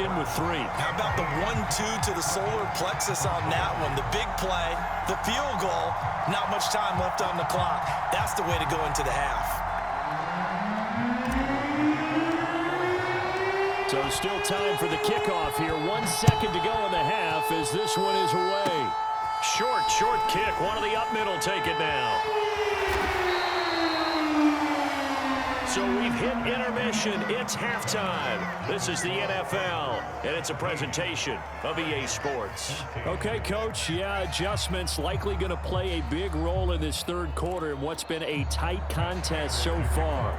with 3. How about the 1-2 to the solar plexus on that one? The big play, the field goal, not much time left on the clock. That's the way to go into the half. So still time for the kickoff here. 1 second to go in the half as this one is away. Short kick. One of the up middle take it now. So we've hit intermission. It's halftime. This is the NFL, and it's a presentation of EA Sports. Okay, Coach, adjustments likely going to play a big role in this third quarter in what's been a tight contest so far.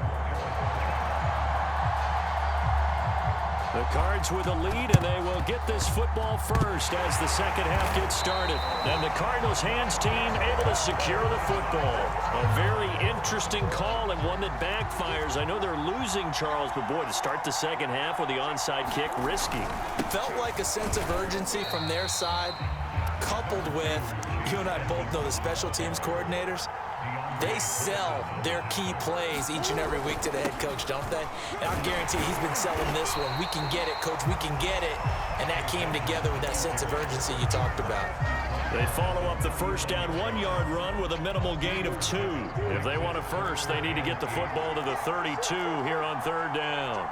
The Cards with a lead, and they will get this football first as the second half gets started. And the Cardinals hands team able to secure the football. A very interesting call and one that backfires. I know they're losing, Charles, but boy, to start the second half with the onside kick, risky. Felt like a sense of urgency from their side, coupled with, you and I both know the special teams coordinators. They sell their key plays each and every week to the head coach, don't they? And I guarantee he's been selling this one. We can get it, coach. We can get it. And that came together with that sense of urgency you talked about. They follow up the first down 1-yard run with a minimal gain of 2. If they want a first, they need to get the football to the 32 here on third down.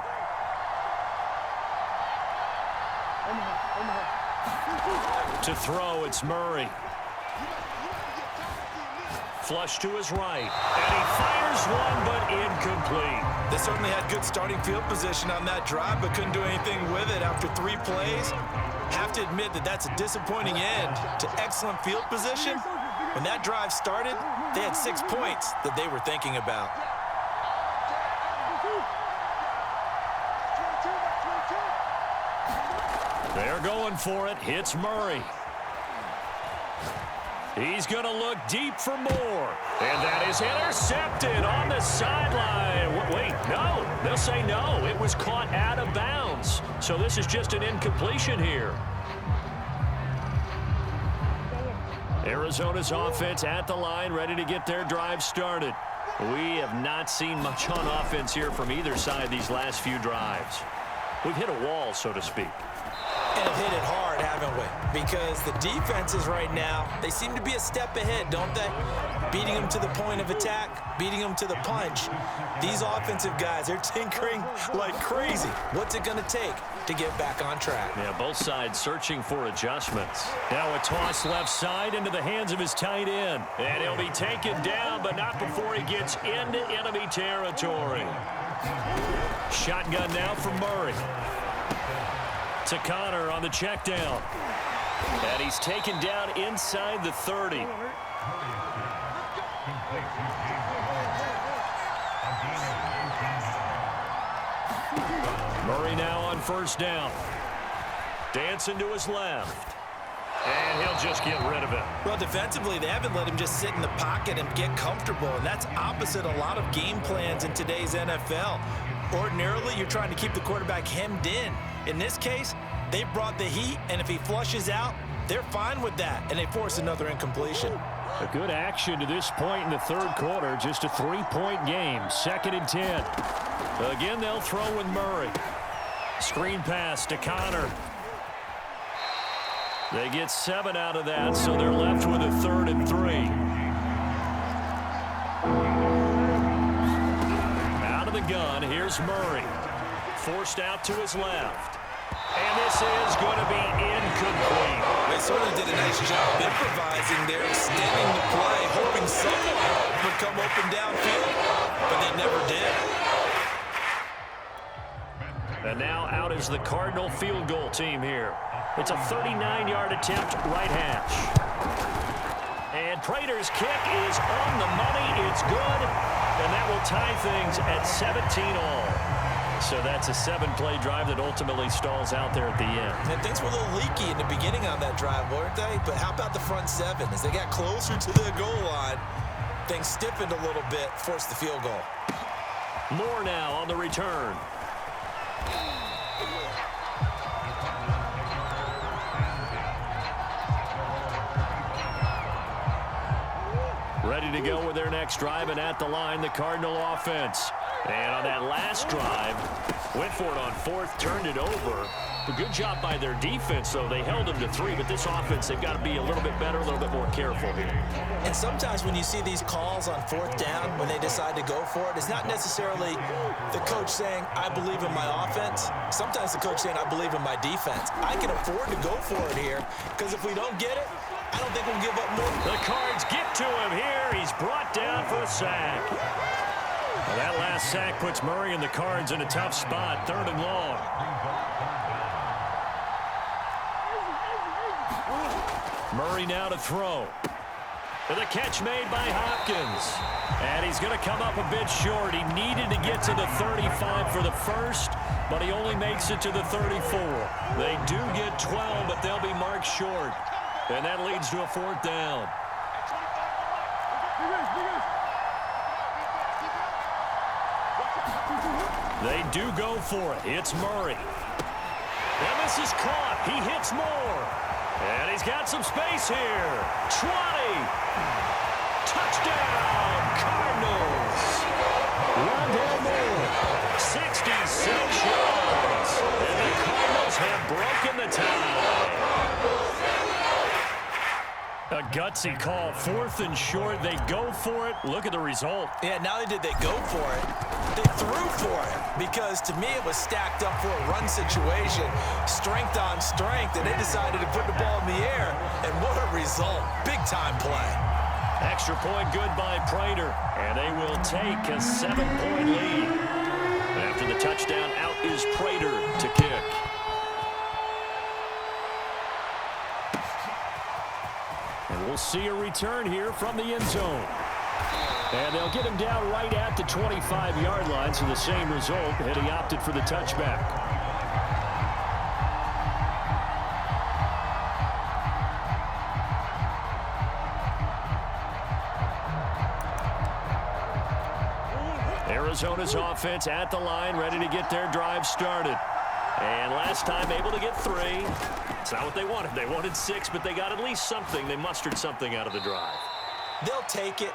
To throw, it's Murray. Flush to his right, and he fires one, but incomplete. They certainly had good starting field position on that drive, but couldn't do anything with it after 3 plays. Have to admit that that's a disappointing end to excellent field position. When that drive started, they had 6 points that they were thinking about. They're going for it. Hits Murray. He's going to look deep for more. And that is intercepted on the sideline. Wait, no. They'll say no. It was caught out of bounds. So this is just an incompletion here. Arizona's offense at the line, ready to get their drive started. We have not seen much on offense here from either side these last few drives. We've hit a wall, so to speak. And have hit it hard, haven't we? Because the defenses right now, they seem to be a step ahead, don't they? Beating them to the point of attack, beating them to the punch. These offensive guys, they're tinkering like crazy. What's it going to take to get back on track? Yeah, both sides searching for adjustments. Now a toss left side into the hands of his tight end. And he'll be taken down, but not before he gets into enemy territory. Shotgun now from Murray. To Connor on the check down. And he's taken down inside the 30. Murray now on first down. Dancing to his left. And he'll just get rid of it. Well, defensively, they haven't let him just sit in the pocket and get comfortable, and that's opposite a lot of game plans in today's NFL. Ordinarily, you're trying to keep the quarterback hemmed in. In this case, they brought the heat, and if he flushes out, they're fine with that, and they force another incompletion. A good action to this point in the third quarter. Just a 3-point game. 2nd and 10. Again, they'll throw with Murray. Screen pass to Connor. They get 7 out of that, so they're left with a 3rd and 3. Out of the gun, here's Murray. Forced out to his left. And this is going to be incomplete. They certainly did a nice job improvising there, extending the play, hoping someone would come open downfield, but they never did. And now out is the Cardinal field goal team here. It's a 39-yard attempt, right hash. And Prater's kick is on the money. It's good. And that will tie things at 17-all. So that's a 7-play drive that ultimately stalls out there at the end. And things were a little leaky in the beginning on that drive, weren't they? But how about the front 7? As they got closer to the goal line, things stiffened a little bit, forced the field goal. More now on the return. Ready to go with their next drive, and at the line, the Cardinal offense. And on that last drive, went for it on 4th, turned it over. A good job by their defense, though. They held them to 3, but this offense, they've got to be a little bit better, a little bit more careful here. And sometimes when you see these calls on 4th down, when they decide to go for it, it's not necessarily the coach saying, I believe in my offense. Sometimes the coach saying, I believe in my defense. I can afford to go for it here, because if we don't get it, I don't think we'll give up more. The Cards get to him here. He's brought down for a sack. Well, that last sack puts Murray and the Cards in a tough spot, 3rd and long. Murray now to throw. And the catch made by Hopkins. And he's going to come up a bit short. He needed to get to the 35 for the first, but he only makes it to the 34. They do get 12, but they'll be marked short. And that leads to a 4th down. They do go for it. It's Murray. And this is caught. He hits more. And he's got some space here. 20. Touchdown, Cardinals. Rondell Moore, 66 yards. And the Cardinals have broken the tie. A gutsy call, 4th and short. They go for it. Look at the result. Yeah, not only did they go for it, they threw for it, because to me it was stacked up for a run situation, strength on strength, and they decided to put the ball in the air, and what a result. Big-time play. Extra point good by Prater, and they will take a 7-point lead. After the touchdown, out is Prater to kick. And we'll see a return here from the end zone. And they'll get him down right at the 25-yard line, so the same result, and he opted for the touchback. Arizona's offense at the line, ready to get their drive started. And last time able to get 3. It's not what they wanted. They wanted 6, but they got at least something. They mustered something out of the drive. They'll take it.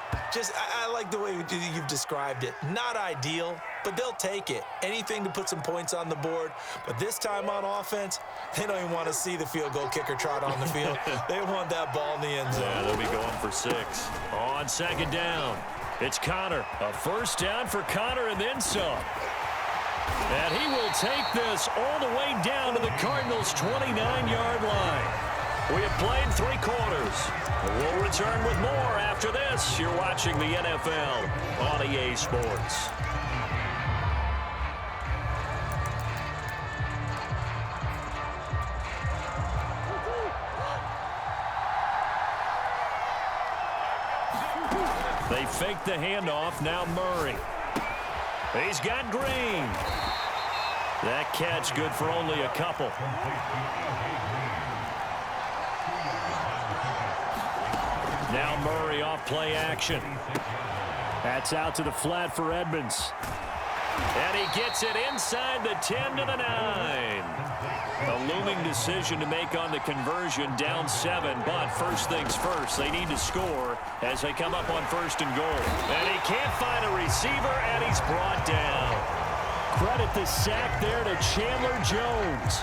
I like the way you've described it. Not ideal, but they'll take it. Anything to put some points on the board. But this time on offense, they don't even want to see the field goal kicker trot on the field. They want that ball in the end zone. Yeah, they'll be going for 6. On 2nd down, it's Connor. A 1st down for Connor and then some. And he will take this all the way down to the Cardinals' 29-yard line. We have played 3 quarters. We'll return with more after this. You're watching the NFL on EA Sports. They fake the handoff. Now Murray. He's got Green. That catch good for only a couple. Now Murray off play action. That's out to the flat for Edmonds. And he gets it inside the 10 to the 9. A looming decision to make on the conversion, down 7. But first things first, they need to score as they come up on 1st and goal. And he can't find a receiver, and he's brought down. Credit the sack there to Chandler Jones.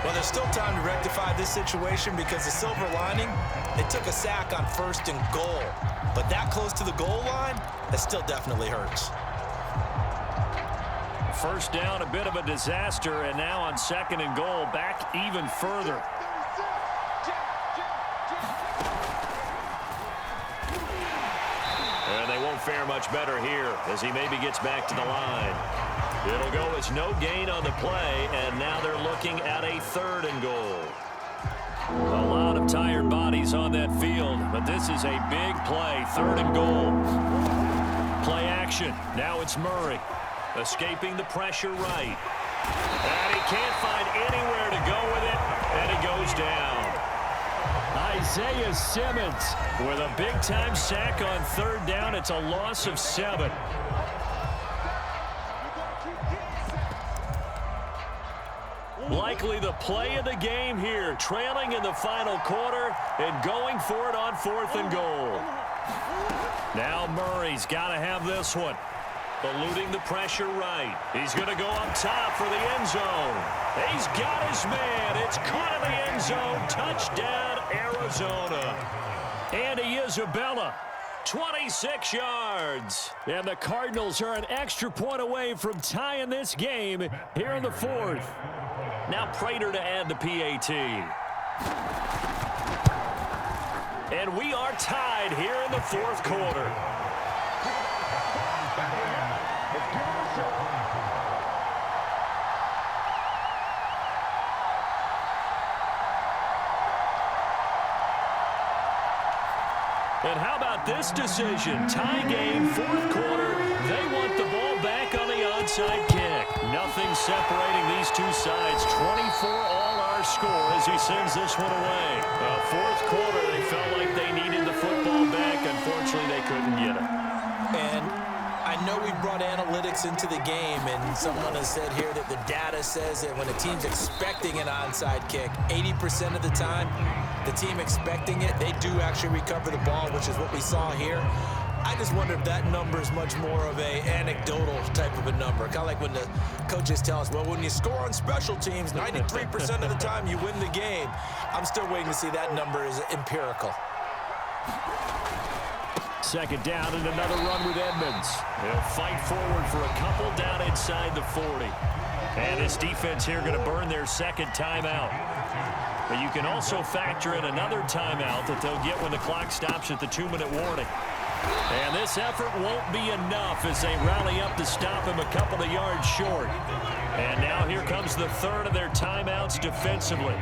Well, there's still time to rectify this situation, because the silver lining, they took a sack on 1st and goal. But that close to the goal line, that still definitely hurts. 1st down, a bit of a disaster, and now on 2nd and goal, back even further. And they won't fare much better here as he maybe gets back to the line. It'll go as no gain on the play, and now they're looking at a 3rd and goal. A lot of tired bodies on that field, but this is a big play, 3rd and goal. Play action. Now it's Murray. Escaping the pressure right. And he can't find anywhere to go with it, and he goes down. Isaiah Simmons with a big-time sack on 3rd down. It's a loss of 7. Likely the play of the game here, trailing in the final quarter and going for it on 4th and goal. Now Murray's got to have this one. Eluding the pressure right. He's going to go up top for the end zone. He's got his man. It's caught in the end zone. Touchdown, Arizona. Andy Isabella, 26 yards. And the Cardinals are an extra point away from tying this game here in the fourth. Now Prater to add the PAT. And we are tied here in the fourth quarter. And how about this decision? Tie game, fourth quarter. They want the ball back on the onside kick. Nothing separating these two sides. 24 all our score as he sends this one away. Fourth quarter, they felt like they needed the football back. Unfortunately, they couldn't get it. And I know we brought analytics into the game, and someone has said here that the data says that when a team's expecting an onside kick, 80% of the time, the team expecting it, they do actually recover the ball, which is what we saw here. I just wonder if that number is much more of a anecdotal type of a number. Kind of like when the coaches tell us, well, when you score on special teams, 93% of the time you win the game. I'm still waiting to see that number is empirical. Second down and another run with Edmonds. They'll fight forward for a couple down inside the 40. And this defense here going to burn their second timeout. But you can also factor in another timeout that they'll get when the clock stops at the 2-minute warning. And this effort won't be enough as they rally up to stop him a couple of yards short. And now here comes the third of their timeouts defensively.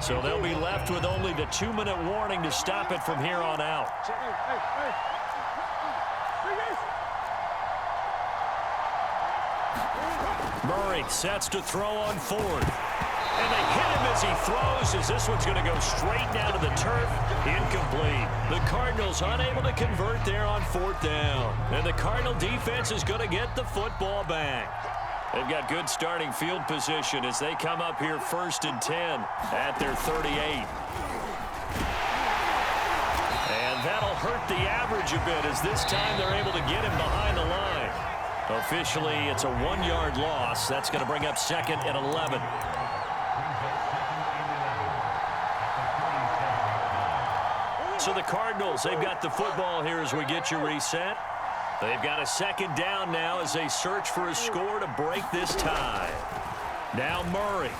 So they'll be left with only the 2-minute warning to stop it from here on out. Murray sets to throw on fourth. And they hit him as he throws, as this one's going to go straight down to the turf. Incomplete. The Cardinals unable to convert there on fourth down. And the Cardinal defense is going to get the football back. They've got good starting field position as they come up here 1st and 10 at their 38. And that'll hurt the average a bit as this time they're able to get him behind the line. Officially, it's a 1-yard loss. That's going to bring up 2nd and 11. So the Cardinals, they've got the football here as we get you reset. They've got a second down now as they search for a score to break this tie. Now Murray.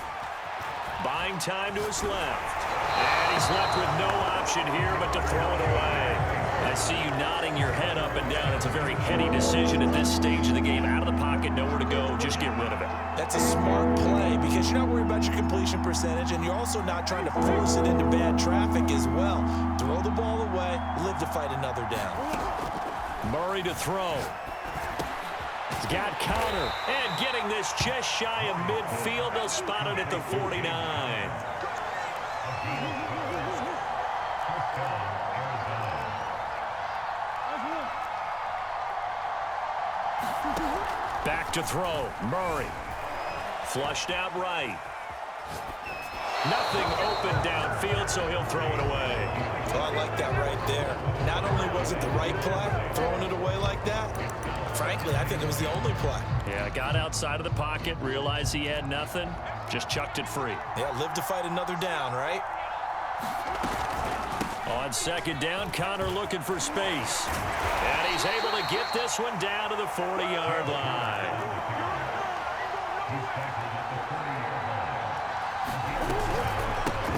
Buying time to his left. And he's left with no option here but to throw it away. I see you nodding your head up and down. It's a very heady decision at this stage of the game. Out of the pocket, nowhere to go. Just get rid of it. That's a smart play because you're not worried about your completion percentage, and you're also not trying to force it into bad traffic as well. Throw the ball away, live to fight another down. Murray to throw. He's got Connor. And getting this just shy of midfield. They'll spot it at the 49. Back to throw. Murray. Flushed out right. Nothing open downfield, so he'll throw it away. Well, I like that right there. Not only was it the right play, throwing it away like that, frankly, I think it was the only play. Yeah, got outside of the pocket, realized he had nothing, just chucked it free. Yeah, live to fight another down, right? On second down, Connor looking for space. And he's able to get this one down to the 40-yard line.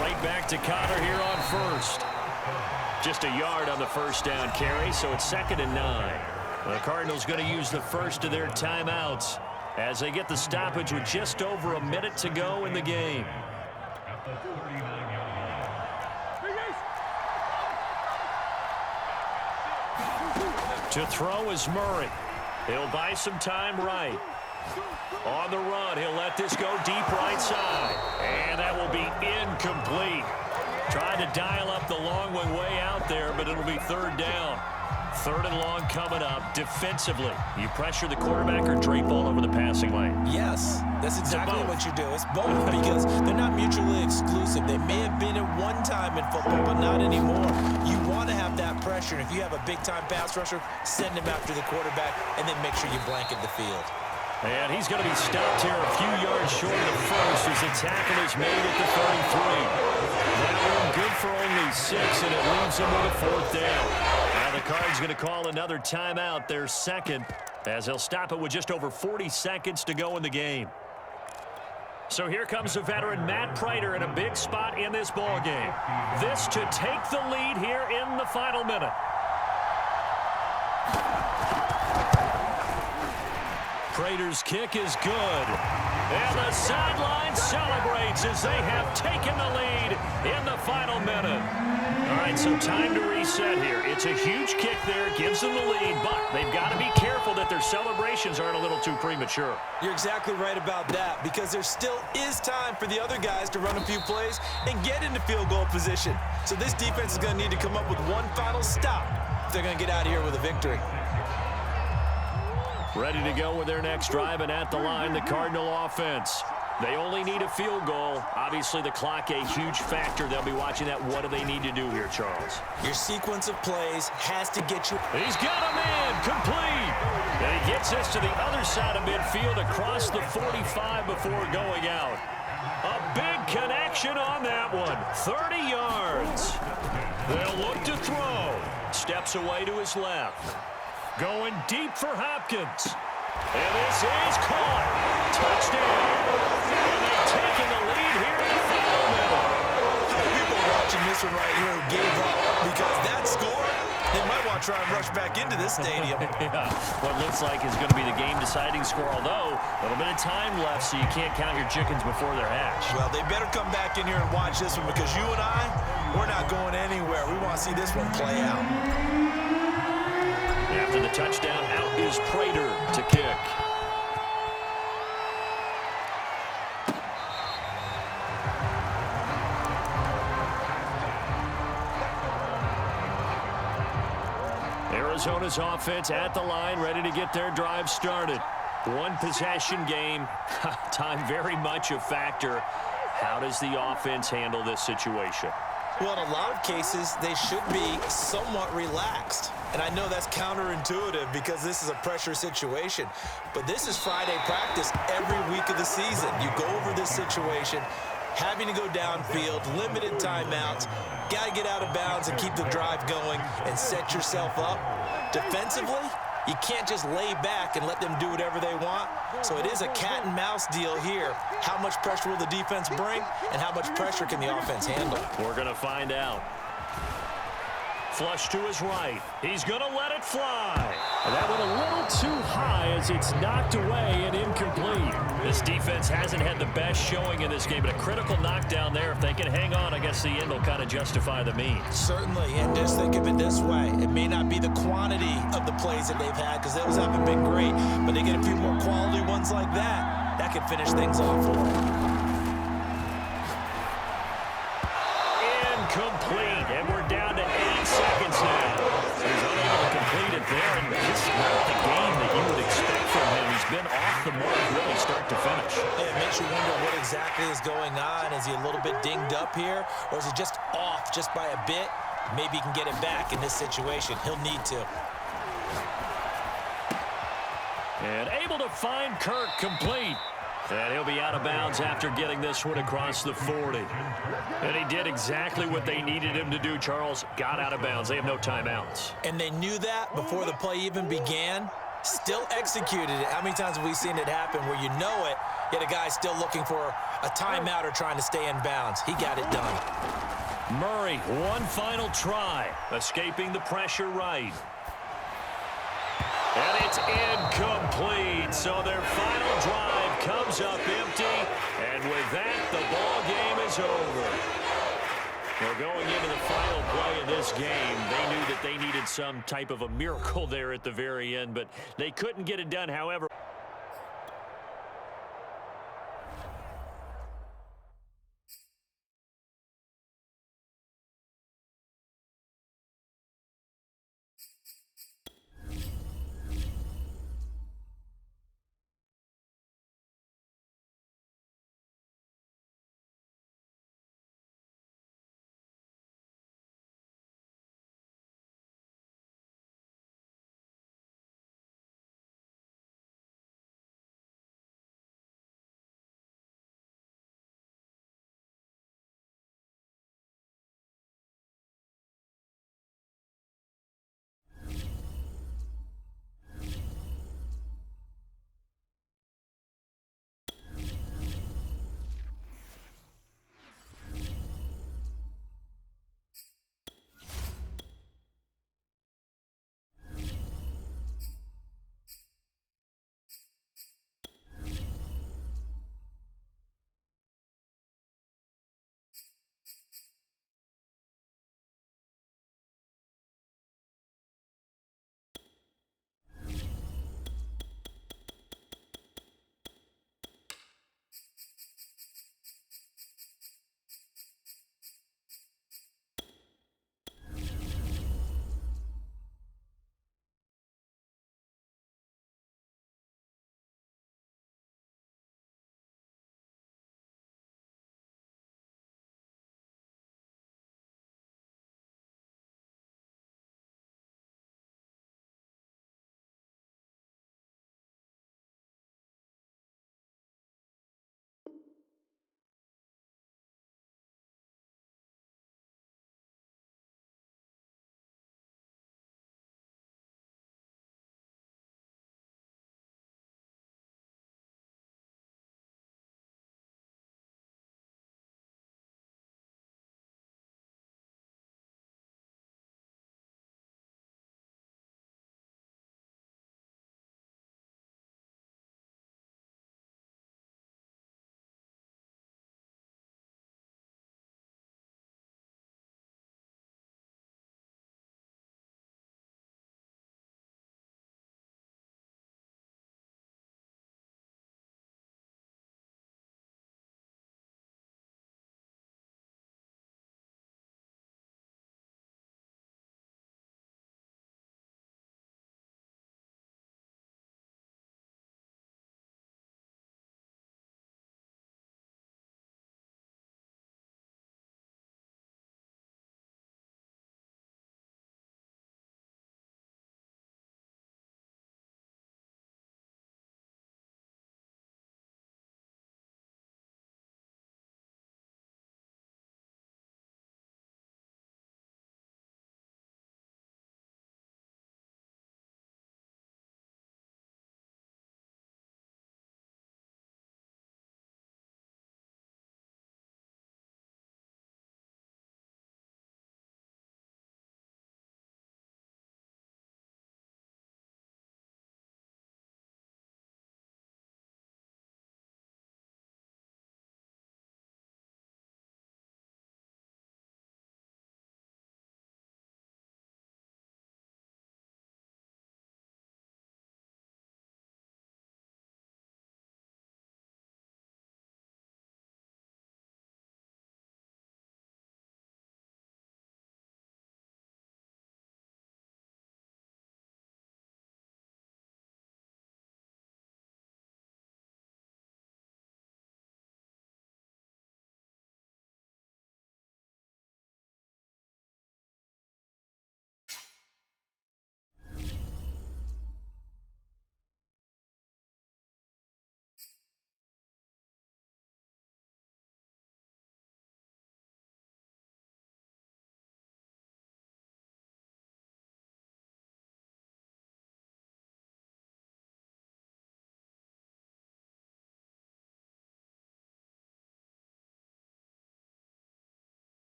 Right back to Connor here on first. Just a yard on the first down carry, so it's 2nd and 9. The Cardinals going to use the first of their timeouts as they get the stoppage with just over a minute to go in the game. To throw is Murray. He'll buy some time right. On the run, he'll let this go deep right side. And that will be incomplete. Trying to dial up the long way out there, but it'll be 3rd down. 3rd and long coming up. Defensively, you pressure the quarterback or drape all over the passing lane? Yes, that's exactly what you do. It's both because they're not mutually exclusive. They may have have been at one time in football, but not anymore. You want to have that pressure. And if you have a big-time pass rusher, send him after the quarterback, and then make sure you blanket the field. And he's going to be stopped here a few yards short of the first as the tackle is made at the 33. That one good for only 6, and it leaves him with a 4th down. Now the Cards going to call another timeout, their second, as they'll stop it with just over 40 seconds to go in the game. So here comes the veteran Matt Prater in a big spot in this ball game. This to take the lead here in the final minute. Prater's kick is good. And the sideline celebrates as they have taken the lead in the final minute. All right, so time to reset here. It's a huge kick there, gives them the lead, but they've got to be careful that their celebrations aren't a little too premature. You're exactly right about that, because there still is time for the other guys to run a few plays and get into field goal position. So this defense is going to need to come up with one final stop if they're going to get out of here with a victory. Ready to go with their next drive, and at the line, the Cardinal offense. They only need a field goal. Obviously, the clock a huge factor. They'll be watching that. What do they need to do here, Charles? Your sequence of plays has to get you. He's got him in, complete. And he gets this to the other side of midfield across the 45 before going out. A big connection on that one. 30 yards. They'll look to throw. Steps away to his left. Going deep for Hopkins. And this is caught. Touchdown. And they've taken the lead here in the final minute. People watching this one right here who gave up because that score, they might want to try and rush back into this stadium. Yeah, what looks like is going to be the game-deciding score, although a little bit of time left, so you can't count your chickens before they're hatched. Well, they better come back in here and watch this one, because you and I, we're not going anywhere. We want to see this one play out. After the touchdown, out is Prater to kick. Arizona's offense at the line, ready to get their drive started. One possession game. Time very much a factor. How does the offense handle this situation? Well, in a lot of cases, they should be somewhat relaxed. And I know that's counterintuitive because this is a pressure situation. But this is Friday practice every week of the season. You go over this situation, having to go downfield, limited timeouts, got to get out of bounds and keep the drive going and set yourself up. Defensively, you can't just lay back and let them do whatever they want. So it is a cat and mouse deal here. How much pressure will the defense bring, and how much pressure can the offense handle? We're going to find out. Flush to his right. He's going to let it fly. That went a little too high as it's knocked away and incomplete. This defense hasn't had the best showing in this game, but a critical knockdown there. If they can hang on, I guess the end will kind of justify the means. Certainly, and just think of it this way. It may not be the quantity of the plays that they've had, because those haven't been great, but they get a few more quality ones like that. That could finish things off for them. Incomplete, and we're down to 8 seconds now. He's unable to complete it there, and this is not the game that you would expect from him. He's been off the mark really start to finish. It makes you wonder what exactly is going on. Is he a little bit dinged up here, or is he just off just by a bit? Maybe he can get it back in this situation. He'll need to. And able to find Kirk complete. And he'll be out of bounds after getting this one across the 40. And he did exactly what they needed him to do, Charles. Got out of bounds. They have no timeouts. And they knew that before the play even began. Still executed it. How many times have we seen it happen where you know it, yet a guy's still looking for a timeout or trying to stay in bounds? He got it done. Murray, one final try. Escaping the pressure right. And it's incomplete. So their final drive comes up empty. And with that, the ball game is over. Well, going into the final play of this game, they knew that they needed some type of a miracle there at the very end, but they couldn't get it done. However,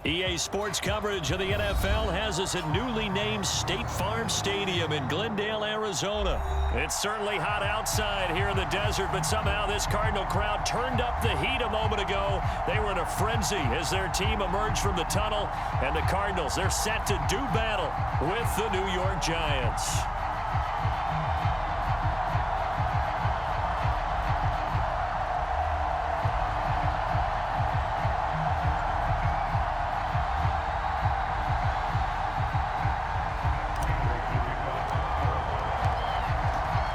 EA Sports coverage of the NFL has us at newly named State Farm Stadium in Glendale, Arizona. It's certainly hot outside here in the desert, but somehow this Cardinal crowd turned up the heat a moment ago. They were in a frenzy as their team emerged from the tunnel, and the Cardinals, they're set to do battle with the New York Giants.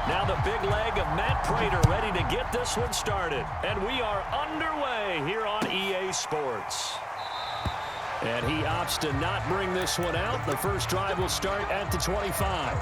Now the big leg of Matt Prater ready to get this one started. And we are underway here on EA Sports. And he opts to not bring this one out. The first drive will start at the 25.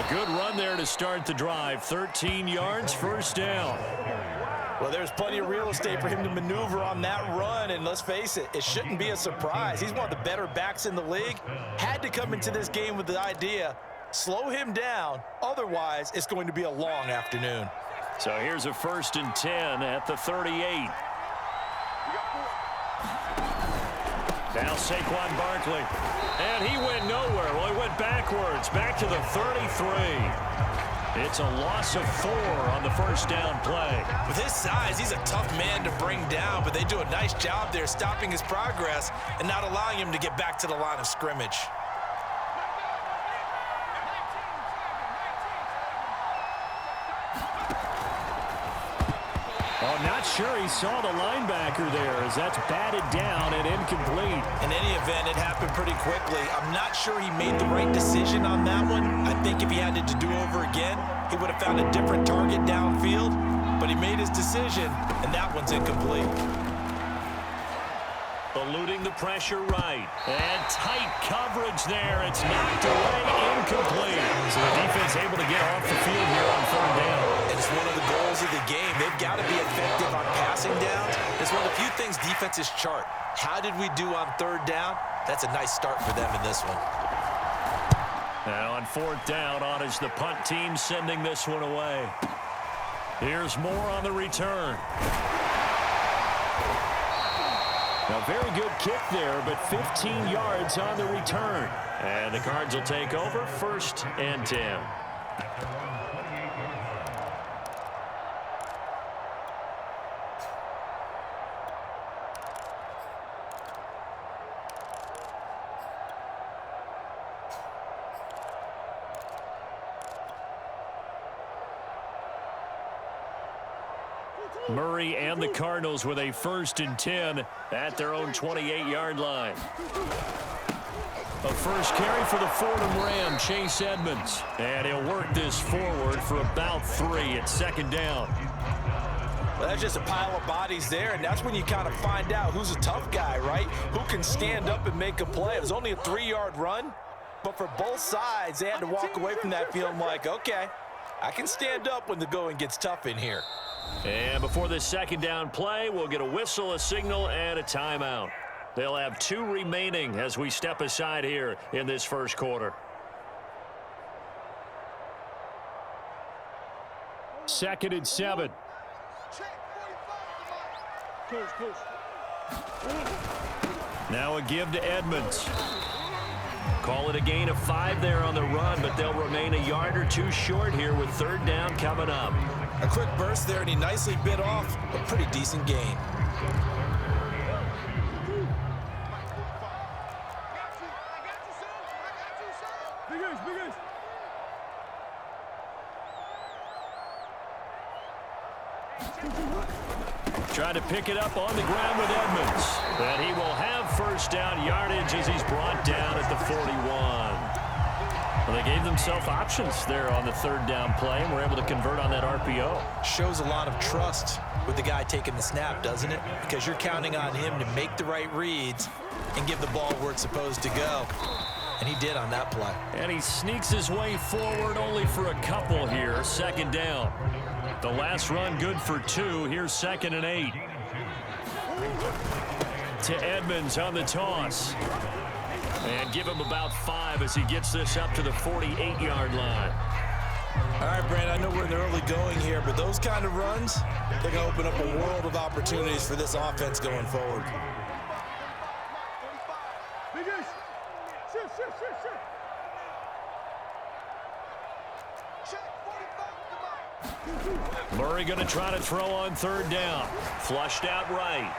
Good run there to start the drive. 13 yards, first down. Well, there's plenty of real estate for him to maneuver on that run, and let's face it, it shouldn't be a surprise. He's one of the better backs in the league. Had to come into this game with the idea, slow him down, otherwise it's going to be a long afternoon. So here's a 1st and 10 at the 38. Now Saquon Barkley. And he went nowhere. Well, he went backwards, back to the 33. It's a loss of 4 on the first down play. With his size, he's a tough man to bring down, but they do a nice job there stopping his progress and not allowing him to get back to the line of scrimmage. Oh, not sure he saw the linebacker there as that's batted down and incomplete. In any event, it happened pretty quickly. I'm not sure he made the right decision on that one. I think if he had it to do over again, he would have found a different target downfield, but he made his decision, and that one's incomplete. Eluding the pressure right. And tight coverage there. It's knocked away, incomplete. So the defense able to get off the field here on 3rd down. And it's one of the goals of the game. They've got to be effective on passing downs. It's one of the few things defenses chart. How did we do on 3rd down? That's a nice start for them in this one. Now on 4th down, on is the punt team sending this one away. Here's more on the return. A very good kick there, but 15 yards on the return. And the Cards will take over, 1st and 10. Murray and the Cardinals with a 1st and 10 at their own 28-yard line. A first carry for the Fordham Ram, Chase Edmonds. And he'll work this forward for about 3 at 2nd down. Well, that's just a pile of bodies there, and that's when you kind of find out who's a tough guy, right? Who can stand up and make a play. It was only a 3-yard run, but for both sides, they had to walk away from that feeling like, okay, I can stand up when the going gets tough in here. And before this 2nd down play, we'll get a whistle, a signal, and a timeout. They'll have 2 remaining as we step aside here in this 1st quarter. 2nd and 7. Now a give to Edmonds. Call it a gain of 5 there on the run, but they'll remain a yard or two short here with 3rd down coming up. A quick burst there, and he nicely bit off a pretty decent gain. Trying to pick it up on the ground with Edmonds. And he will have 1st down yardage as he's brought down at the 41. Well, they gave themselves options there on the 3rd down play and were able to convert on that RPO. Shows a lot of trust with the guy taking the snap, doesn't it? Because you're counting on him to make the right reads and give the ball where it's supposed to go. And he did on that play. And he sneaks his way forward only for a couple here. 2nd down. The last run good for 2. Here's 2nd and 8. To Edmonds on the toss. And give him about 5 as he gets this up to the 48-yard line. All right, Brandon, I know we're in the early going here, but those kind of runs, they're going to open up a world of opportunities for this offense going forward. Murray going to try to throw on 3rd down. Flushed out right.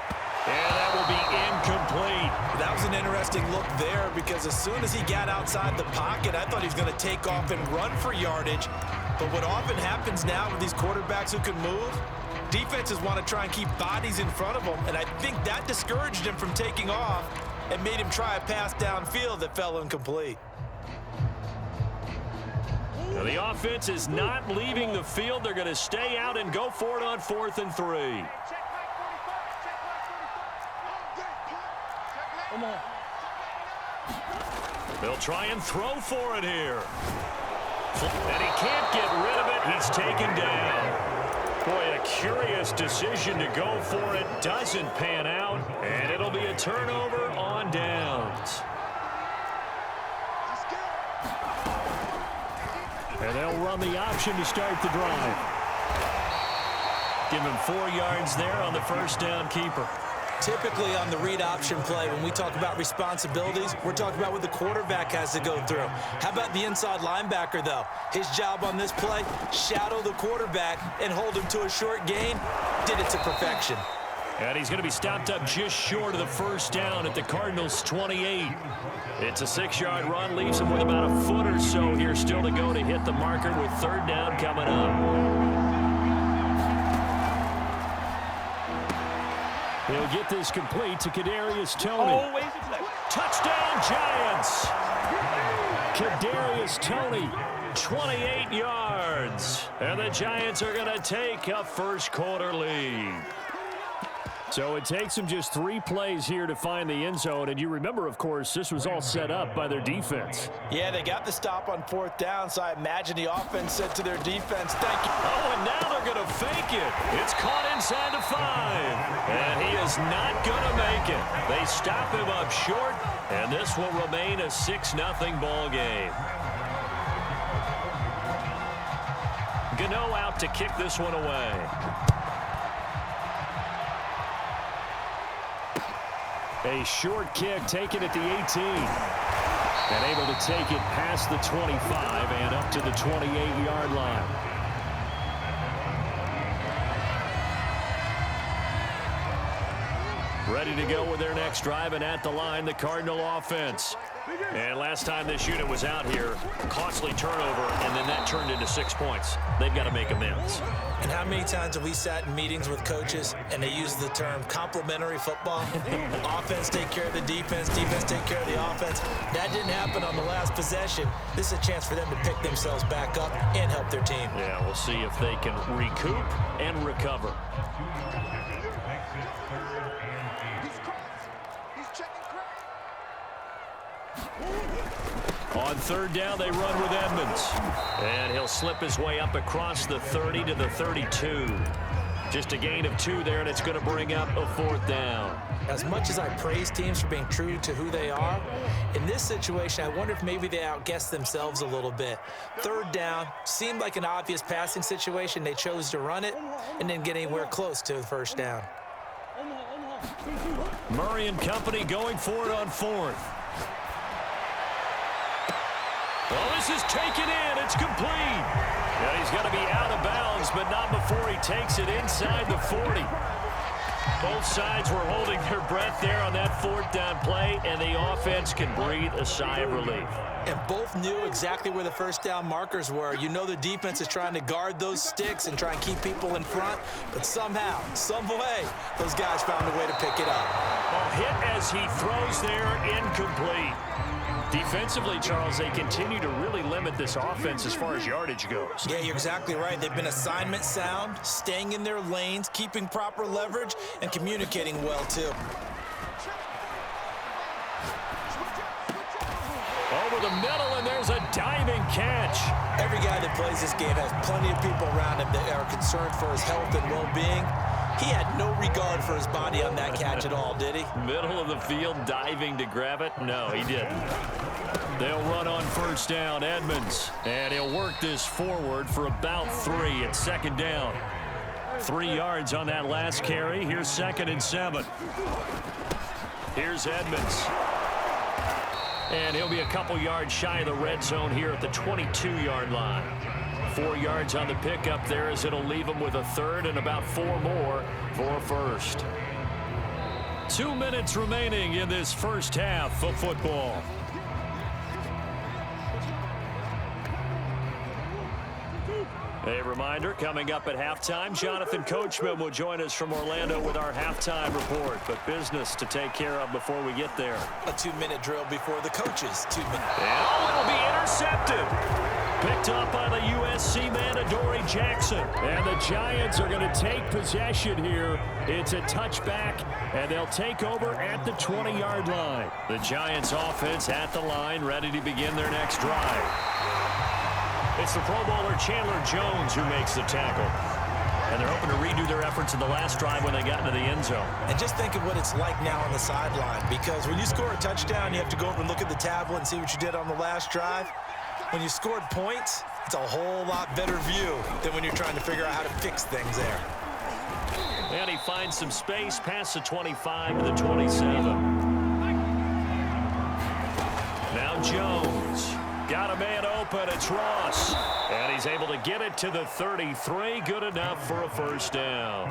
And that will be incomplete. That was an interesting look there because as soon as he got outside the pocket, I thought he was going to take off and run for yardage. But what often happens now with these quarterbacks who can move, defenses want to try and keep bodies in front of them. And I think that discouraged him from taking off and made him try a pass downfield that fell incomplete. Now the offense is not leaving the field. They're going to stay out and go for it on 4th and 3. They'll try and throw for it here. And he can't get rid of it. He's taken down. Boy, a curious decision to go for it. Doesn't pan out. And it'll be a turnover on downs. And they'll run the option to start the drive. Give him 4 yards there on the 1st down keeper. Typically on the read option play, when we talk about responsibilities, we're talking about what the quarterback has to go through. How about the inside linebacker, though? His job on this play, shadow the quarterback and hold him to a short gain. Did it to perfection. And he's going to be stopped up just short of the 1st down at the Cardinals' 28. It's a 6-yard run, leaves him with about a foot or so here still to go to hit the marker with 3rd down coming up. He'll get this complete to Kadarius Toney. Touchdown, Giants! Kadarius Toney, 28 yards. And the Giants are going to take a 1st quarter lead. So it takes them just 3 plays here to find the end zone. And you remember, of course, this was all set up by their defense. Yeah, they got the stop on 4th down, so I imagine the offense said to their defense, thank you. Oh, and now they're going to fake it. It's caught inside the 5. And he is not going to make it. They stop him up short, and this will remain a 6-0 ball game. Gano out to kick this one away. A short kick taken at the 18. And able to take it past the 25 and up to the 28-yard line. Ready to go with their next drive, and at the line, the Cardinal offense. And last time this unit was out here, costly turnover, and then that turned into 6 points. They've got to make amends. And how many times have we sat in meetings with coaches and they use the term complementary football? Offense take care of the defense, defense take care of the offense. That didn't happen on the last possession. This is a chance for them to pick themselves back up and help their team. Yeah, we'll see if they can recoup and recover. On 3rd down, they run with Edmonds. And he'll slip his way up across the 30 to the 32. Just a gain of 2 there, and it's going to bring up a 4th down. As much as I praise teams for being true to who they are, in this situation, I wonder if maybe they outguessed themselves a little bit. 3rd down, seemed like an obvious passing situation. They chose to run it and didn't get anywhere close to the 1st down. Murray and company going for it on 4th. Well, this is taken in. It's complete. Yeah, he's got to be out of bounds, but not before he takes it inside the 40. Both sides were holding their breath there on that 4th down play, and the offense can breathe a sigh of relief. And both knew exactly where the 1st down markers were. You know the defense is trying to guard those sticks and try and keep people in front, but somehow, some way, those guys found a way to pick it up. A hit as he throws there, incomplete. Defensively, Charles, they continue to really limit this offense as far as yardage goes. Yeah, you're exactly right. They've been assignment sound, staying in their lanes, keeping proper leverage, and communicating well, too. Over the middle, and there's a diving catch. Every guy that plays this game has plenty of people around him that are concerned for his health and well-being. He had no regard for his body on that catch at all, did he? Middle of the field, diving to grab it. No, he didn't. They'll run on 1st down, Edmonds. And he'll work this forward for about 3 at 2nd down. 3 yards on that last carry. Here's 2nd and 7. Here's Edmonds. And he'll be a couple yards shy of the red zone here at the 22-yard line. 4 yards on the pickup there as it'll leave him with a 3rd and about 4 more for a 1st. 2 minutes remaining in this first half of football. A reminder, coming up at halftime, Jonathan Coachman will join us from Orlando with our halftime report. But business to take care of before we get there. A 2-minute drill before the coaches. 2 minutes. Oh, it'll be intercepted. Picked up by the USC man, Adoree Jackson. And the Giants are going to take possession here. It's a touchback, and they'll take over at the 20-yard line. The Giants offense at the line, ready to begin their next drive. It's the Pro Bowler Chandler Jones who makes the tackle. And they're hoping to redo their efforts in the last drive when they got into the end zone. And just think of what it's like now on the sideline, because when you score a touchdown, you have to go over and look at the tablet and see what you did on the last drive. When you scored points, it's a whole lot better view than when you're trying to figure out how to fix things there. And he finds some space past the 25 to the 27. Now Jones. Got a man open. It's Ross. And he's able to get it to the 33. Good enough for a 1st down.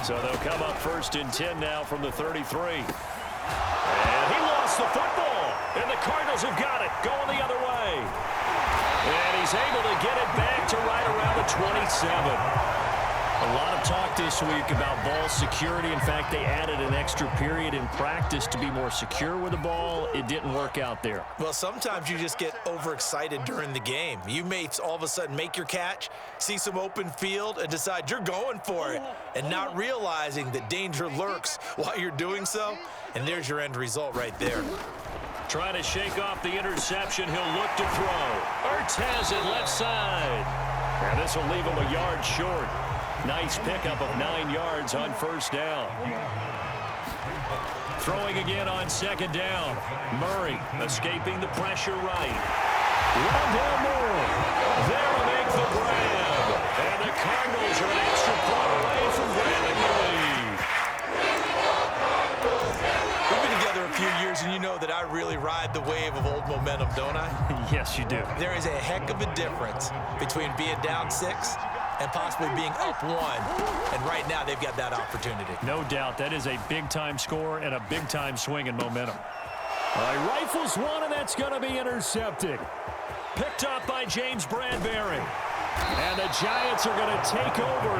So they'll come up 1st and 10 now from the 33. And he lost the football. And the Cardinals have got it. Going the other way. And he's able to get it back to right around the 27. A lot of talk this week about ball security. In fact, they added an extra period in practice to be more secure with the ball. It didn't work out there. Well, sometimes you just get overexcited during the game. You may all of a sudden make your catch, see some open field, and decide you're going for it, and not realizing that danger lurks while you're doing so. And there's your end result right there. Trying to shake off the interception. He'll look to throw. Ertz has it left side. And this will leave him a yard short. Nice pickup of 9 yards on 1st down. Throwing again on 2nd down. Murray escaping the pressure right. Rondale Moore there to make the grab. And the Cardinals are an extra point away from grabbing the lead. We've been together a few years, and you know that I really ride the wave of old momentum, don't I? Yes, you do. There is a heck of a difference between being down 6 and possibly being up 1. And right now, they've got that opportunity. No doubt. That is a big-time score and a big-time swing in momentum. All right, rifles one, and that's going to be intercepted. Picked up by James Bradbury. And the Giants are going to take over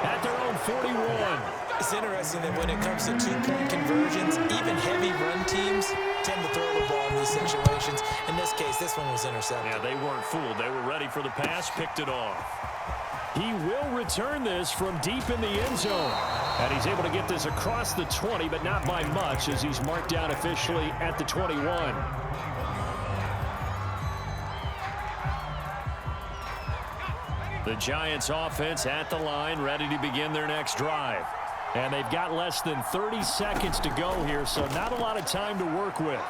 at their own 41. It's interesting that when it comes to 2-point conversions, even heavy run teams tend to throw the ball in these situations. In this case, this one was intercepted. Yeah, they weren't fooled. They were ready for the pass, picked it off. He will return this from deep in the end zone. And he's able to get this across the 20, but not by much, as he's marked down officially at the 21. The Giants offense at the line, ready to begin their next drive. And they've got less than 30 seconds to go here, so not a lot of time to work with.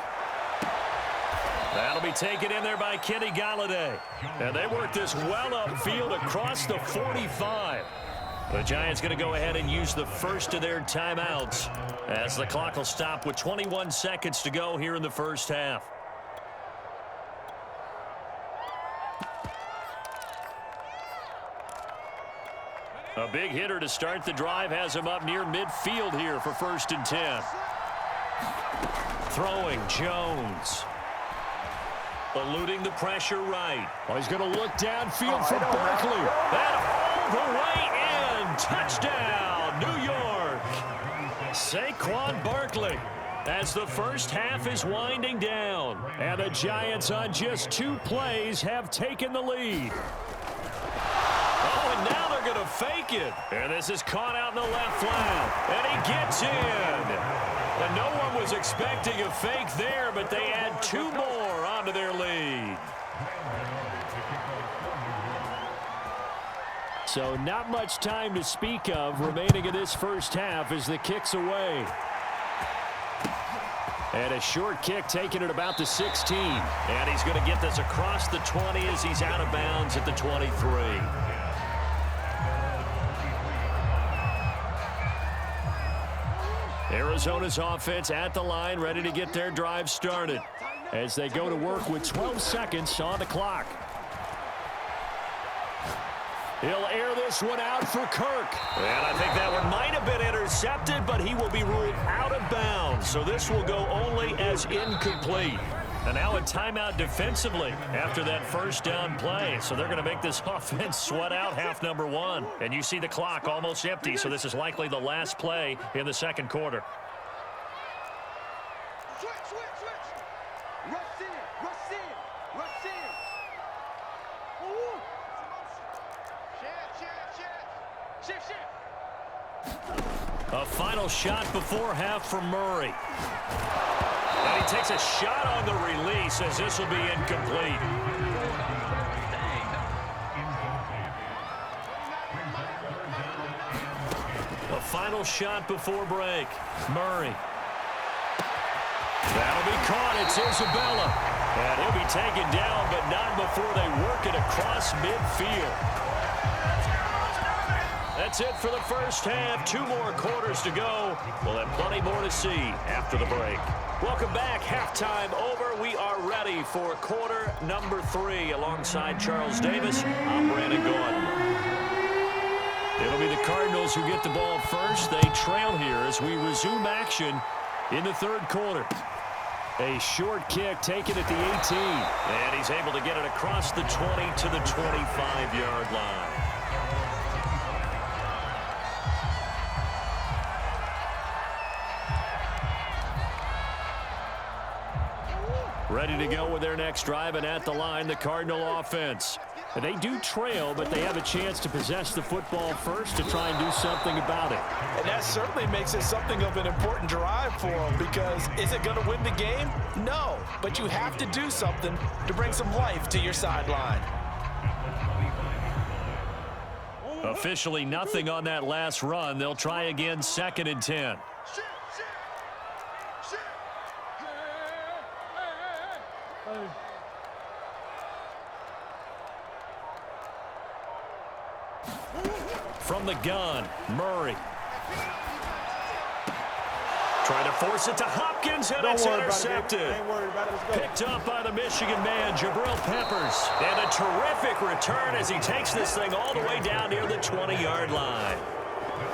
That'll be taken in there by Kenny Galladay. And they work this well upfield across the 45. The Giants going to go ahead and use the first of their timeouts as the clock will stop with 21 seconds to go here in the first half. A big hitter to start the drive has him up near midfield here for 1st and 10. Throwing Jones. Eluding the pressure right. Oh, he's going to look downfield for Barkley. That all the way in. Touchdown, New York. Saquon Barkley as the first half is winding down. And the Giants on just 2 plays have taken the lead. Oh, and now they're going to fake it. And this is caught out in the left flat. And he gets in. And no one was expecting a fake there, but they add 2 more onto their lead. So not much time to speak of remaining in this first half as the kick's away. And a short kick taken at about the 16. And he's going to get this across the 20 as he's out of bounds at the 23. Arizona's offense at the line, ready to get their drive started as they go to work with 12 seconds on the clock. He'll air this one out for Kirk. And I think that one might have been intercepted, but he will be ruled out of bounds. So this will go only as incomplete. And now a timeout defensively after that first down play. So they're going to make this offense sweat out half number 1. And you see the clock almost empty, so this is likely the last play in the second quarter. Switch. Rush in. Ooh. Shift. A final shot before half from Murray. And he takes a shot on the release as this will be incomplete. A final shot before break. Murray. That'll be caught. It's Isabella. And he'll be taken down, but not before they work it across midfield. That's it for the first half. 2 more quarters to go. We'll have plenty more to see after the break. Welcome back. Halftime over. We are ready for quarter number 3 alongside Charles Davis. I'm Brandon Gordon. It'll be the Cardinals who get the ball first. They trail here as we resume action in the third quarter. A short kick taken at the 18. And he's able to get it across the 20 to the 25-yard line. Ready to go with their next drive, and at the line, the Cardinal offense. And they do trail, but they have a chance to possess the football first to try and do something about it. And that certainly makes it something of an important drive for them, because is it going to win the game? No, but you have to do something to bring some life to your sideline. Officially nothing on that last run. They'll try again, 2nd and 10. From the gun, Murray. Trying to force it to Hopkins, and it's intercepted. Picked up by the Michigan man, Jabril Peppers. And a terrific return as he takes this thing all the way down near the 20-yard line.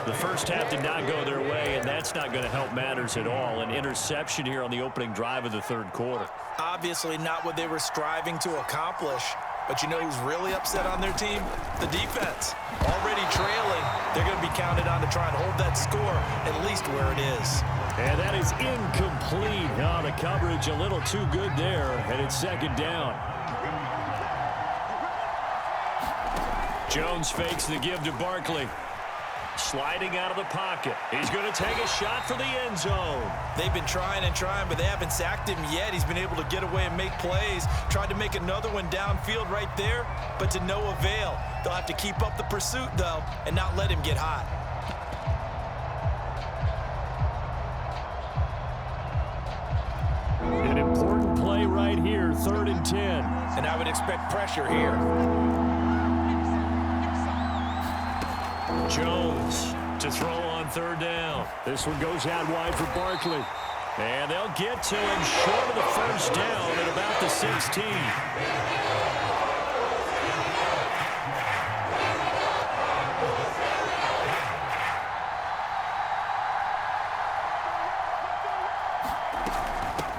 The first half did not go their way, and that's not going to help matters at all. An interception here on the opening drive of the third quarter. Obviously not what they were striving to accomplish. But you know who's really upset on their team? The defense. Already trailing. They're going to be counted on to try and hold that score at least where it is. And that is incomplete. Oh, the coverage a little too good there, and it's 2nd down. Jones fakes the give to Barkley. Sliding out of the pocket. He's going to take a shot for the end zone. They've been trying and trying, but they haven't sacked him yet. He's been able to get away and make plays. Tried to make another one downfield right there, but to no avail. They'll have to keep up the pursuit, though, and not let him get hot. An important play right here, 3rd and 10. And I would expect pressure here. Jones to throw on 3rd down. This one goes out wide for Barkley. And they'll get to him short of the 1st down at about the 16.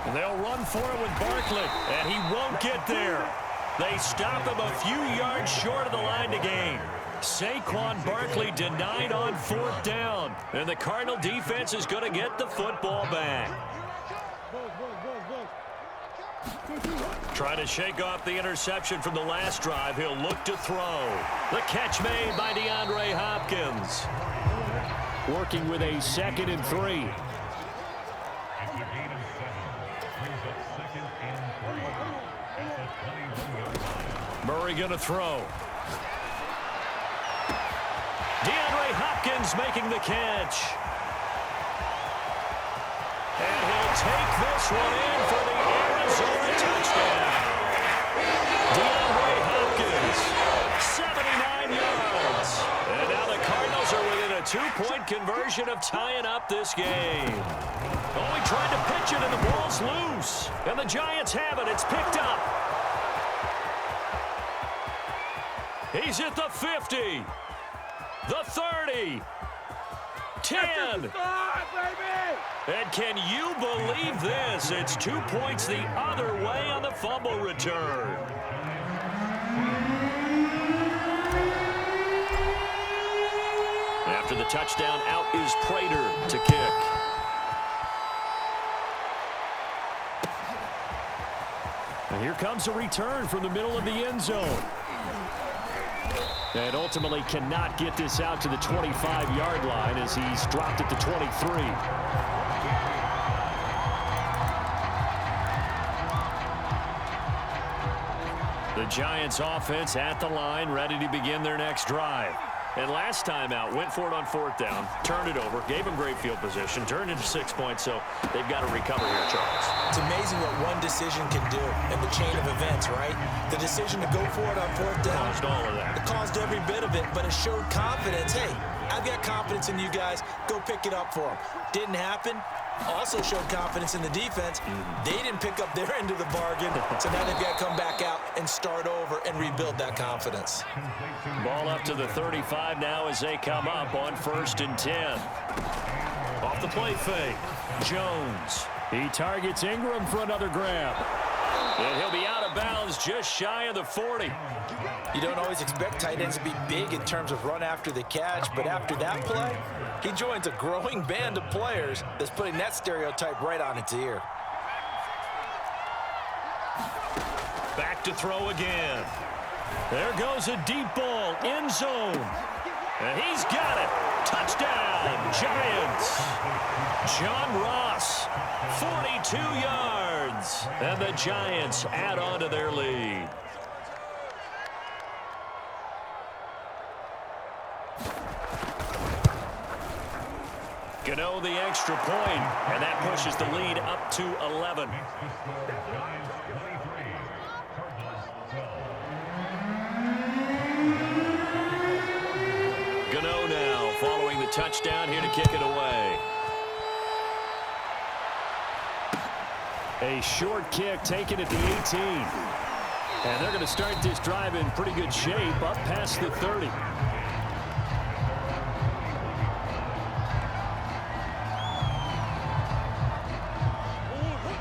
And they'll run for it with Barkley, and he won't get there. They stop him a few yards short of the line to gain. Saquon Barkley denied on 4th down, and the Cardinal defense is going to get the football back. Trying to shake off the interception from the last drive. He'll look to throw. The catch made by DeAndre Hopkins. Working with a 2nd and 3. Murray going to throw. DeAndre Hopkins making the catch. And he'll take this one in for the Arizona touchdown. DeAndre Hopkins, 79 yards. And now the Cardinals are within a 2-point conversion of tying up this game. Oh, he tried to pitch it and the ball's loose. And the Giants have it. It's picked up. He's at the 50. The 30. 10. And can you believe this? It's 2 points the other way on the fumble return. After the touchdown, out is Prater to kick. And here comes a return from the middle of the end zone. And ultimately cannot get this out to the 25-yard line as he's dropped at the 23. The Giants offense at the line, ready to begin their next drive. And last time out, went for it on 4th down, turned it over, gave them great field position, turned into 6 points, so they've got to recover here, Charles. It's amazing what one decision can do in the chain of events, right? The decision to go for it on 4th down. Caused all of that. It caused every bit of it, but it showed confidence. Hey, I've got confidence in you guys. Go pick it up for them. Didn't happen. Also showed confidence in the defense. They didn't pick up their end of the bargain, so now they've got to come back out and start over and rebuild that confidence. Ball up to the 35 now as they come up on 1st and 10. Off the play fake. Jones. He targets Ingram for another grab. And he'll be out of bounds just shy of the 40. You don't always expect tight ends to be big in terms of run after the catch, but after that play, he joins a growing band of players that's putting that stereotype right on its ear. Back to throw again. There goes a deep ball, end zone. And he's got it. Touchdown, Giants. John Ross, 42 yards. And the Giants add on to their lead. Gano the extra point, and that pushes the lead up to 11. Gano now following the touchdown here to kick it away. A short kick taken at the 18. And they're going to start this drive in pretty good shape up past the 30.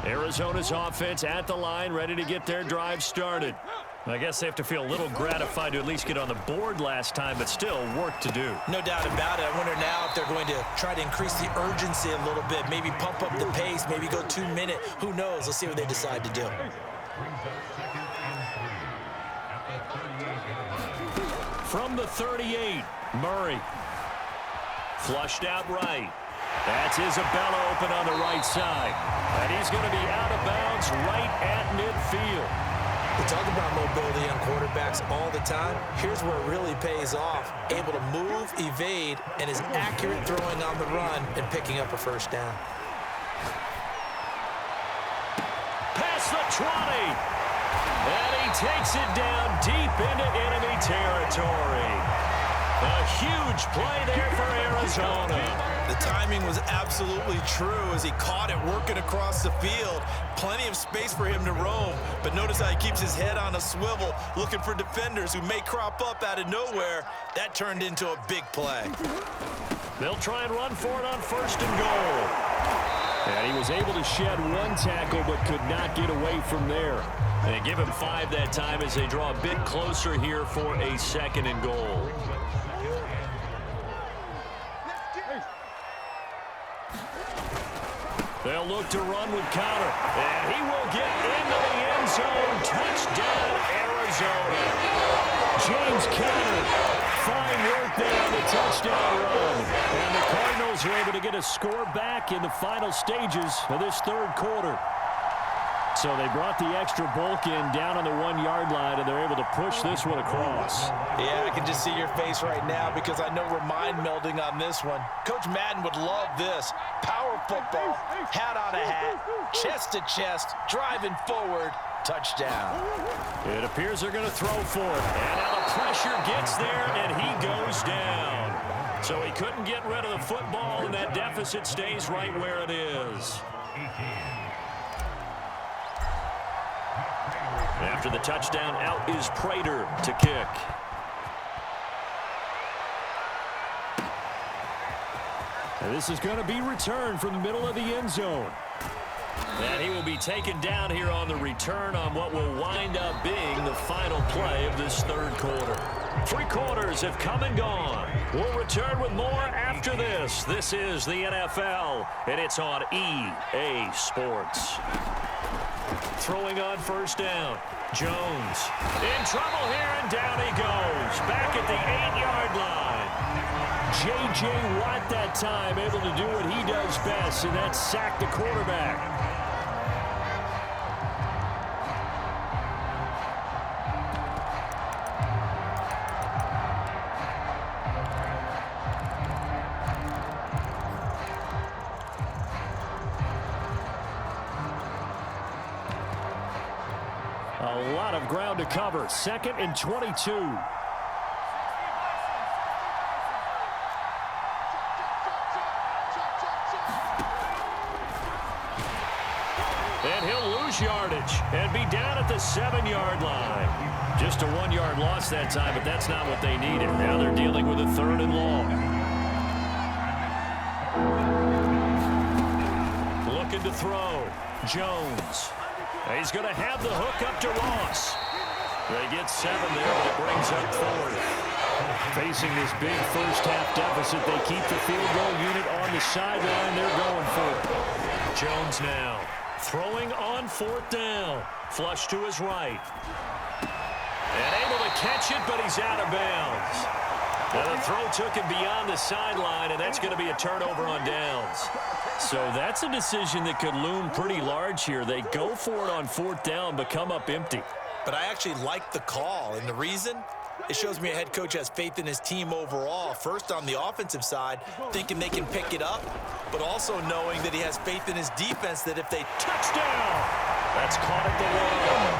Arizona's offense at the line, ready to get their drive started. I guess they have to feel a little gratified to at least get on the board last time, but still work to do. No doubt about it. I wonder now if they're going to try to increase the urgency a little bit, maybe pump up the pace, maybe go 2-minute. Who knows? Let's see what they decide to do. From the 38, Murray. Flushed out right. That's Isabella open on the right side. And he's going to be out of bounds right at midfield. We talk about mobility on quarterbacks all the time. Here's where it really pays off. Able to move, evade, and is accurate throwing on the run and picking up a first down. Past the 20. And he takes it down deep into enemy territory. A huge play there for Arizona. The timing was absolutely true as he caught it working across the field. Plenty of space for him to roam, but notice how he keeps his head on a swivel, looking for defenders who may crop up out of nowhere. That turned into a big play. They'll try and run for it on first and goal. And he was able to shed one tackle but could not get away from there. They give him 5 that time as they draw a bit closer here for a second and goal. They'll look to run with Conner. And he will get into the end zone. Touchdown, Arizona. James Conner. Fine work there on the touchdown run. And the Cardinals are able to get a score back in the final stages of this third quarter. So they brought the extra bulk in down on the 1-yard line, and they're able to push this one across. Yeah, I can just see your face right now because I know we're mind melding on this one. Coach Madden would love this. Power football, hat on a hat, chest to chest, driving forward, touchdown. It appears they're going to throw for it. And now the pressure gets there, and he goes down. So he couldn't get rid of the football, and that deficit stays right where it is. After the touchdown, out is Prater to kick. And this is going to be returned from the middle of the end zone. And he will be taken down here on the return on what will wind up being the final play of this third quarter. 3 quarters have come and gone. We'll return with more after this. This is the NFL, and it's on EA Sports. Throwing on first down. Jones in trouble here, and down he goes. Back at the 8-yard line. J.J. Watt that time able to do what he does best, and that's sack the quarterback. A lot of ground to cover. 2nd and 22. And he'll lose yardage and be down at the 7-yard line. Just a 1-yard loss that time, but that's not what they needed. Now they're dealing with a 3rd and long. Looking to throw. Jones. He's going to have the hook up to Ross. They get 7 there, but it brings up 4th. Facing this big first-half deficit, they keep the field goal unit on the sideline. They're going for it. Jones now throwing on 4th down. Flush to his right. And able to catch it, but he's out of bounds. Now the throw took him beyond the sideline, and that's going to be a turnover on downs. So that's a decision that could loom pretty large here. They go for it on 4th down, but come up empty. But I actually like the call, and the reason? It shows me a head coach has faith in his team overall. First on the offensive side, thinking they can pick it up, but also knowing that he has faith in his defense that if they touchdown, that's caught at the line.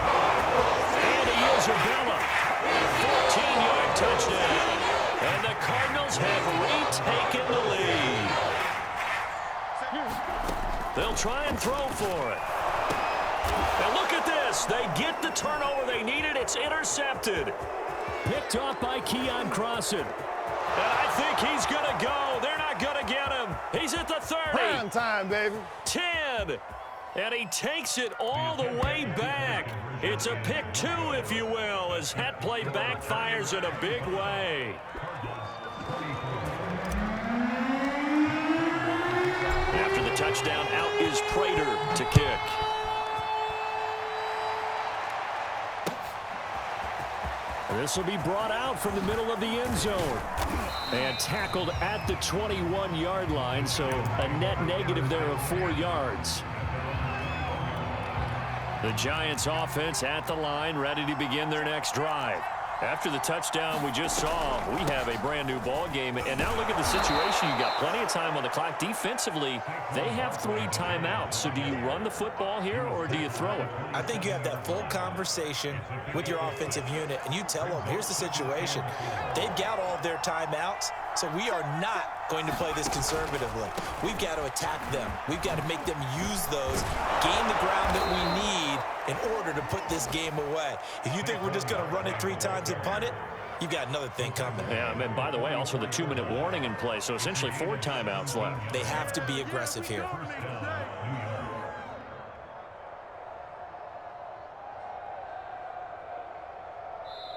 And he is Isabella. 14-yard touchdown. And the Cardinals have retaken the lead. They'll try and throw for it. And look at this. They get the turnover they needed. It's intercepted. Picked off by Keon Crossan. And I think he's going to go. They're not going to get him. He's at the 30. Prime time, baby. 10. And he takes it all the way back. It's a pick 2, if you will, as that play backfires in a big way. After the touchdown, out is Prater to kick. This will be brought out from the middle of the end zone. And tackled at the 21-yard line, so a net negative there of 4 yards. The Giants offense at the line, ready to begin their next drive. After the touchdown we just saw, we have a brand new ball game. And now look at the situation. You got plenty of time on the clock. Defensively, they have 3 timeouts. So do you run the football here or do you throw it? I think you have that full conversation with your offensive unit, and you tell them, here's the situation. They've got all of their timeouts, so we are not going to play this conservatively. We've got to attack them. We've got to make them use those, gain the ground that we need in order to put this game away. If you think we're just going to run it 3 times and punt it, you've got another thing coming. Yeah, and by the way, also the 2-minute warning in play, so essentially 4 timeouts left. They have to be aggressive here.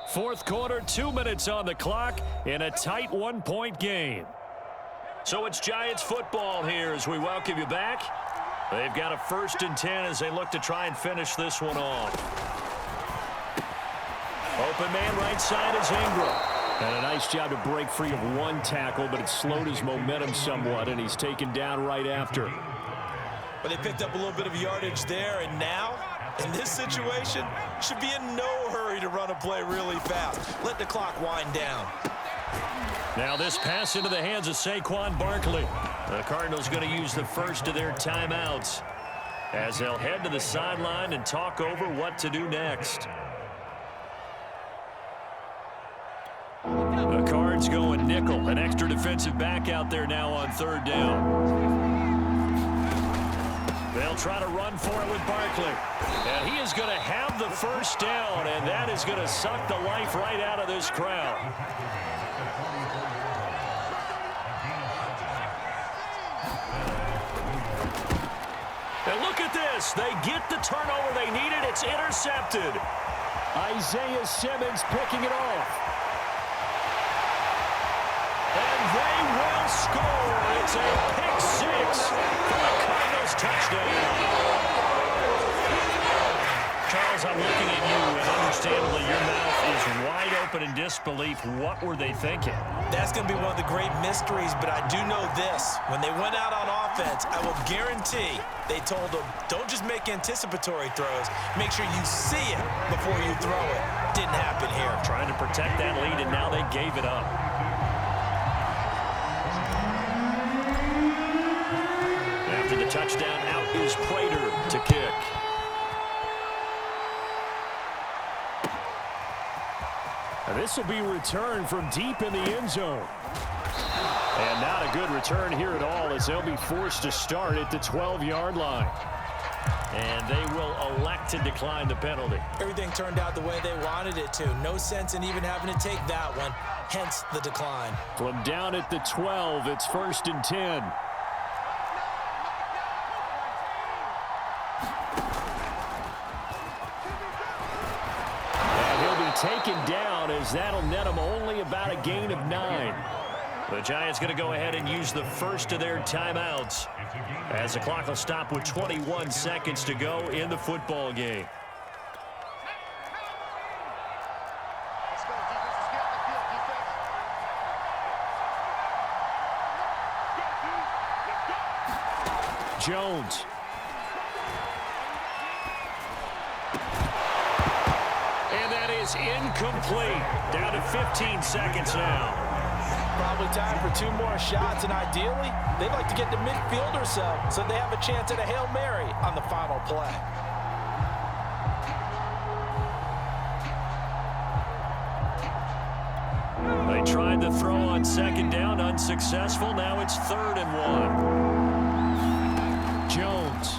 Fourth quarter, 2 minutes on the clock in a tight 1-point game. So it's Giants football here as we welcome you back. They've got a 1st and 10 as they look to try and finish this one off. Open man right side is Ingram. And a nice job to break free of 1 tackle, but it slowed his momentum somewhat, and he's taken down right after. But they picked up a little bit of yardage there, and now, in this situation, should be in no hurry to run a play really fast. Let the clock wind down. Now this pass into the hands of Saquon Barkley. The Cardinals going to use the first of their timeouts as they'll head to the sideline and talk over what to do next. The Cards going nickel, an extra defensive back out there now on 3rd down. They'll try to run for it with Barkley. And he is going to have the first down, and that is going to suck the life right out of this crowd. And look at this. They get the turnover they needed. It's intercepted. Isaiah Simmons picking it off. And they will score. It's a pick 6 for the Cardinals touchdown. Charles, I'm looking at you, and understandably your mouth is wide open in disbelief. What were they thinking? That's going to be one of the great mysteries, but I do know this. When they went out on offense, I will guarantee they told them, don't just make anticipatory throws. Make sure you see it before you throw it. Didn't happen here. Trying to protect that lead, and now they gave it up. After the touchdown, out is Prater to kick. And this will be returned from deep in the end zone. And not a good return here at all as they'll be forced to start at the 12-yard line. And they will elect to decline the penalty. Everything turned out the way they wanted it to. No sense in even having to take that one, hence the decline. From down at the 12, it's 1st and 10. Taken down as that'll net them only about a gain of 9. The Giants going to go ahead and use the first of their timeouts as the clock will stop with 21 seconds to go in the football game. Jones. Incomplete. Down to 15 seconds now. Probably time for 2 more shots, and ideally, they'd like to get to midfield or so they have a chance at a Hail Mary on the final play. They tried to throw on 2nd down, unsuccessful. Now it's 3rd and 1. Jones.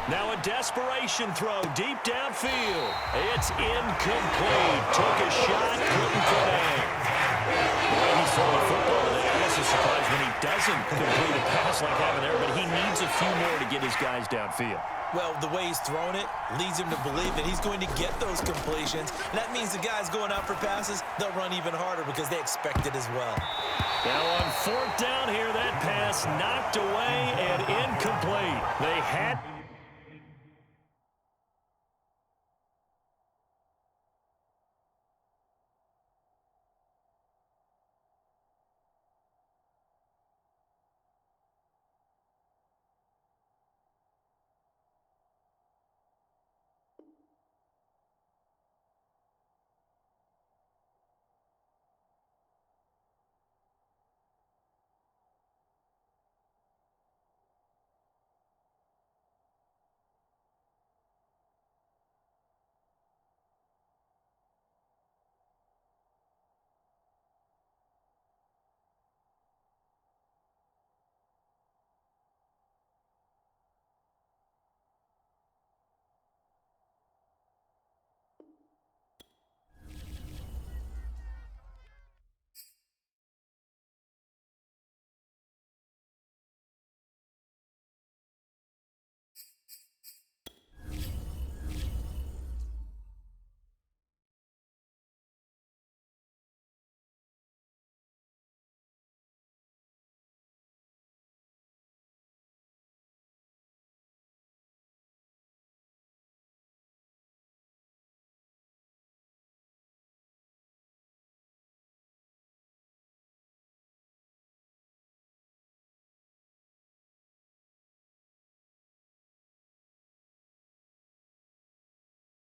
Now a desperation throw deep downfield. It's incomplete. Took a shot, couldn't connect. The way he's throwing the football today, I guess it's surprised when he doesn't complete a pass like having there, but he needs a few more to get his guys downfield. Well, the way he's thrown it leads him to believe that he's going to get those completions. And that means the guys going out for passes, they'll run even harder because they expect it as well. Now on 4th down here, that pass knocked away and incomplete. They had